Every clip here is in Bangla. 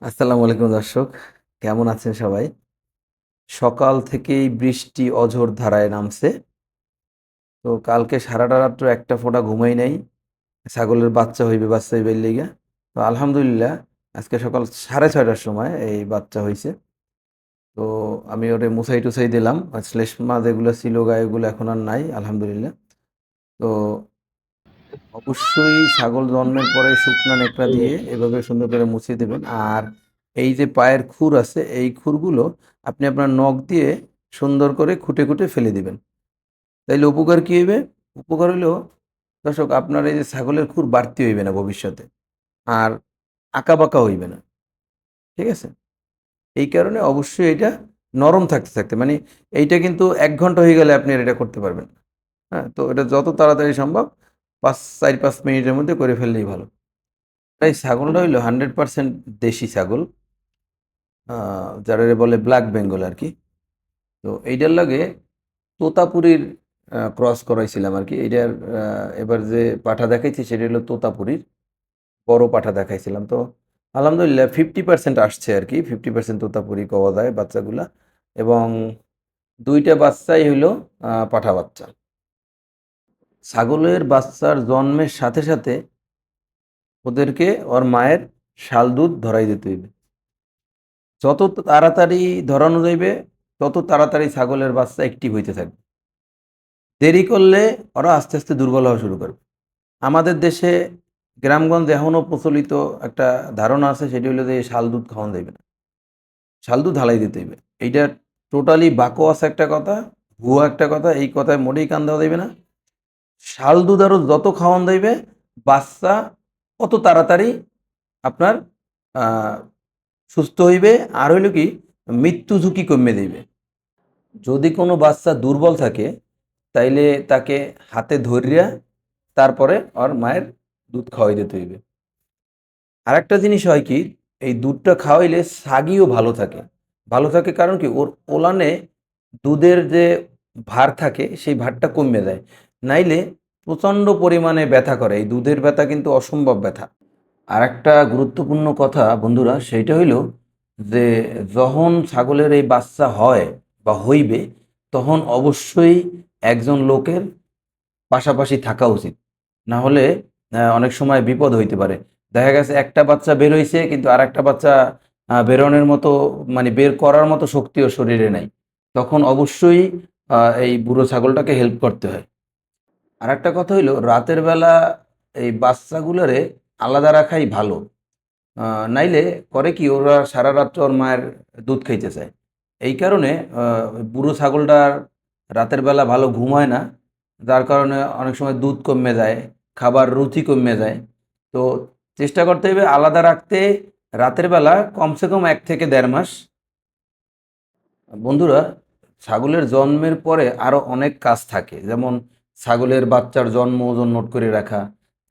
আসসালামু আলাইকুম দর্শক, কেমন আছেন সবাই? সকাল থেকেই বৃষ্টি অঝোর ধারায় নামছে। তো কালকে সারাটা রাত্র একটা ফোঁটা ঘুমাই নাই। ছাগলের বাচ্চা হইবে লিগা। তো আলহামদুলিল্লাহ আজকে সকাল 6:30টার সময় এই বাচ্চা হইছে। তো আমি ওরে মুছাই টুছাই দিলাম। আর শ্লেষ্মা যেগুলো ছিল গায়ে ওগুলো এখন আর নাই আলহামদুলিল্লাহ। তো অবশ্যই ছাগল জন্মের পরে শুকনা নেকড়া দিয়ে এভাবে সুন্দর করে মুছিয়ে দেবেন। আর এই যে পায়ের খুর আছে এই খুরগুলো আপনি আপনার নখ দিয়ে সুন্দর করে খুঁটে খুঁটে ফেলে দিবেন। তাইলে উপকার কি হইবে? উপকার হইলো দর্শক আপনার এই যে ছাগলের খুর বাড়তি হইবে না ভবিষ্যতে। আর আঁকাবাঁকা হইবে না। ঠিক আছে? এই কারণে অবশ্যই এটা নরম থাকতে থাকতে মানে এইটা কিন্তু ১ ঘন্টা হয়ে গেলে আপনি আর এটা করতে পারবেন না। হ্যাঁ? তো এটা যত তাড়াতাড়ি সম্ভব ৪-৫ মিনিটের মধ্যে করে ফেললেই ভালো। এই ছাগলটা হইলো 100% দেশি ছাগল। যারারে বলে ব্ল্যাক বেঙ্গল আরকি। তো এইটার লাগে তোতাপুরীর ক্রস করাইছিলাম আরকি। এইটার এবার যে পাঠা দেখাইছি সেটা হলো তোতাপুরীর। বড় পাঠা দেখাইছিলাম। তো আলহামদুলিল্লাহ 50% আসছে আরকি। 50% তোতাপুরি কওয়া যায় বাচ্চাগুলা। এবং ২ টা বাচ্চাই হইলো পাঠা বাচ্চা। ছাগলের বাচ্চার জন্মের সাথে, সাথে ওদেরকে ওর মায়ের শাল দুধ ধরাই দিতে হইবে। যত তাড়াতাড়ি ধরানো যাইবে তত তাড়াতাড়ি ছাগলের বাচ্চা অ্যাক্টিভ হইতে থাকবে। দেরি করলে ওরা আস্তে আস্তে দুর্বল হওয়া শুরু করবে। আমাদের দেশে গ্রামগঞ্জে এখনও প্রচলিত একটা ধারণা আছে সেটি হলো যে শাল দুধ খাওয়ানো যাইবে না, শাল দুধ হালাই দিতে হইবে। এইটা টোটালি বাকোয়াস একটা কথা, ভুয়া একটা কথা। এই কথায় মোটেই কান দেওয়া যাইবে না। শাল দুধ আরও যত খাওয়ান যাইবে বাচ্চা অত তাড়াতাড়ি আপনার আহ, সুস্থ হইবে। আর হইল কি মৃত্যু ঝুঁকি কমে দিবে। যদি কোনো বাচ্চা দুর্বল থাকে তাইলে তাকে হাতে ধরিয়া তারপরে ওর মায়ের দুধ খাওয়াই দিতে হইবে। আরেকটা জিনিস হয় কি, এই দুধটা খাওয়াইলে ছাগিও ভালো থাকে। ভালো থাকে কারণ কি ওর ওলানে দুধের যে ভার থাকে সেই ভারটা কমে যায়। নাইলে প্রচণ্ড পরিমাণে ব্যথা করে। এই দুধের ব্যথা কিন্তু অসম্ভব ব্যথা। আরেকটা গুরুত্বপূর্ণ কথা বন্ধুরা সেইটা হইল যে যখন ছাগলের এই বাচ্চা হয় বা হইবে তখন অবশ্যই একজন লোকের পাশাপাশি থাকা উচিত। না হলে অনেক সময় বিপদ হইতে পারে। দেখা গেছে একটা বাচ্চা বের হইছে কিন্তু আরেকটা বাচ্চা বেরোনোর মতো মানে বের করার মতো শক্তিও শরীরে নাই। তখন অবশ্যই এই বুড়ো ছাগলটাকে হেল্প করতে হয়। আরেকটা কথা হইলো রাতের বেলা এই বাচ্চাগুলোরে আলাদা রাখাই ভালো। নাইলে করে কি ওরা সারা রাত্র ওর মায়ের দুধ খাইতে চায়। এই কারণে বুড়ো ছাগলটার রাতের বেলা ভালো ঘুম হয় না। যার কারণে অনেক সময় দুধ কমে যায়, খাবার রুচি কমে যায়। তো চেষ্টা করতে হবে আলাদা রাখতে রাতের বেলা কমসে কম ১ থেকে ১.৫ মাস। বন্ধুরা, ছাগলের জন্মের পরে আরও অনেক কাজ থাকে। যেমন ছাগলের বাচ্চার জন্ম ওজন নোট করে রাখা,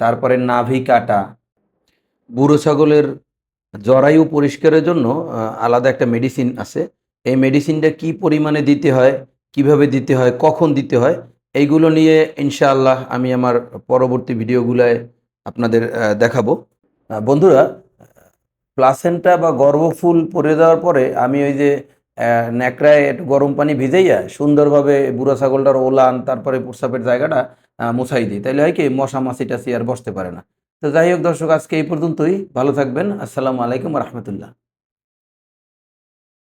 তারপরে নাভি কাটা, বুড়ো ছাগলের জরায়ু পরিষ্কারের জন্য আলাদা একটা মেডিসিন আছে। এই মেডিসিনটা কি পরিমাণে দিতে হয়, কিভাবে দিতে হয়, কখন দিতে হয়, এইগুলো নিয়ে ইনশাআল্লাহ আমি আমার পরবর্তী ভিডিওগুলায় আপনাদের দেখাবো। বন্ধুরা, প্লাসেন্টা বা গর্ভফুল পড়ে যাওয়ার পরে আমি ওই যে ন্যাকড়ায় একটু গরম পানি ভিজাইয়া সুন্দরভাবে বুড়া ছাগলটার ওলান তারপরে প্রস্রাবের জায়গাটা মুছাই দিই। তাইলে হয় কি মশা মাছি টাছি আর বসতে পারে না। তো যাই হোক দর্শক, আজকে এই পর্যন্তই। ভালো থাকবেন। আসসালামু আলাইকুম রহমতুল্লাহ।